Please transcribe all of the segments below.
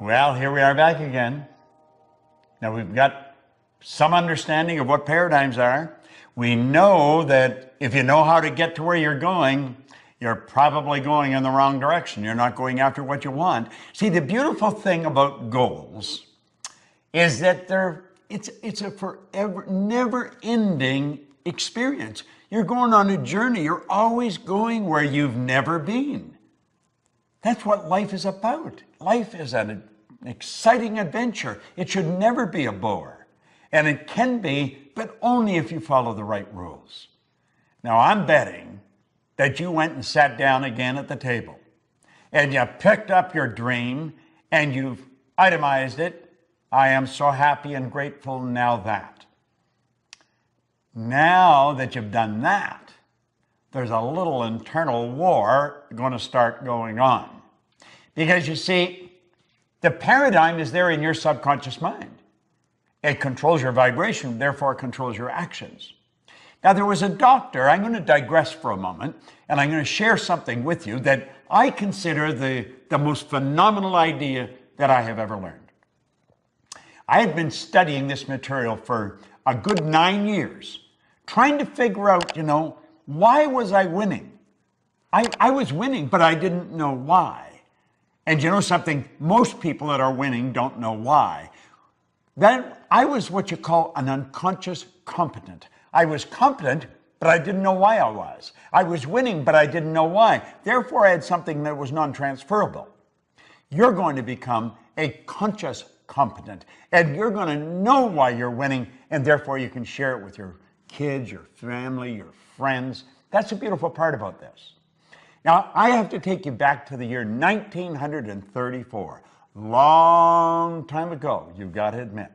Well, here we are back again. Now we've got some understanding of what paradigms are. We know that if you know how to get to where you're going, you're probably going in the wrong direction. You're not going after what you want. See, the beautiful thing about goals is that it's a forever, never-ending experience. You're going on a journey. You're always going where you've never been. That's what life is about. Life is an exciting adventure. It should never be a bore. And it can be, but only if you follow the right rules. Now, I'm betting that you went and sat down again at the table and you picked up your dream and you've itemized it. I am so happy and grateful now that. Now that you've done that, there's a little internal war going to start going on. Because you see, the paradigm is there in your subconscious mind. It controls your vibration, therefore it controls your actions. Now, there was a doctor, I'm going to digress for a moment, and I'm going to share something with you that I consider the most phenomenal idea that I have ever learned. I had been studying this material for a good 9 years, trying to figure out, why was I winning? I was winning, but I didn't know why. And you know something? Most people that are winning don't know why. Then I was what you call an unconscious competent. I was competent, but I didn't know why I was. I was winning, but I didn't know why. Therefore, I had something that was non-transferable. You're going to become a conscious competent, and you're going to know why you're winning, and therefore you can share it with your kids, your family, your friends. That's the beautiful part about this. Now, I have to take you back to the year 1934. Long time ago, you've got to admit.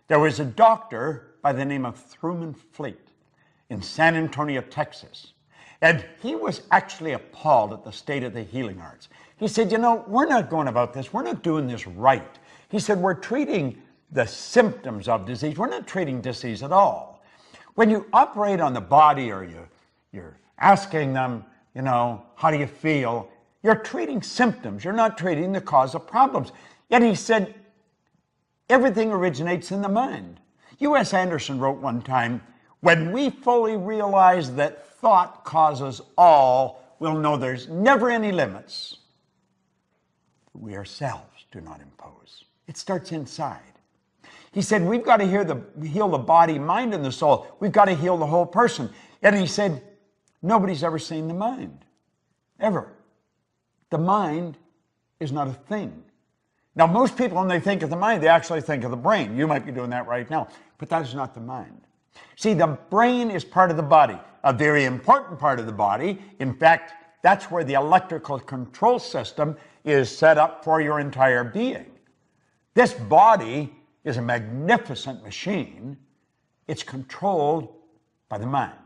There was a doctor by the name of Truman Fleet in San Antonio, Texas. And he was actually appalled at the state of the healing arts. He said, we're not going about this. We're not doing this right. He said, we're treating the symptoms of disease. We're not treating disease at all. When you operate on the body or you're asking them, how do you feel? You're treating symptoms. You're not treating the cause of problems. Yet he said, everything originates in the mind. U.S. Anderson wrote one time, when we fully realize that thought causes all, we'll know there's never any limits. We ourselves do not impose. It starts inside. He said, we've got to heal the body, mind, and the soul. We've got to heal the whole person. And he said, nobody's ever seen the mind, ever. The mind is not a thing. Now, most people, when they think of the mind, they actually think of the brain. You might be doing that right now, but that is not the mind. See, the brain is part of the body, a very important part of the body. In fact, that's where the electrical control system is set up for your entire being. This body is a magnificent machine. It's controlled by the mind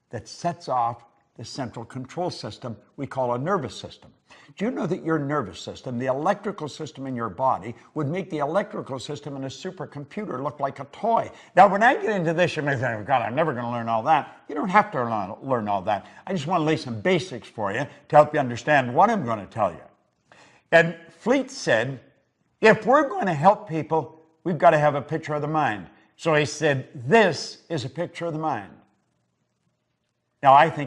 that sets off the central control system we call a nervous system. Do you know that your nervous system, the electrical system in your body, would make the electrical system in a supercomputer look like a toy? Now, when I get into this, you may think, oh, God, I'm never going to learn all that. You don't have to learn all that. I just want to lay some basics for you to help you understand what I'm going to tell you. And Fleet said, if we're going to help people, we've got to have a picture of the mind. So he said, this is a picture of the mind. Now, I think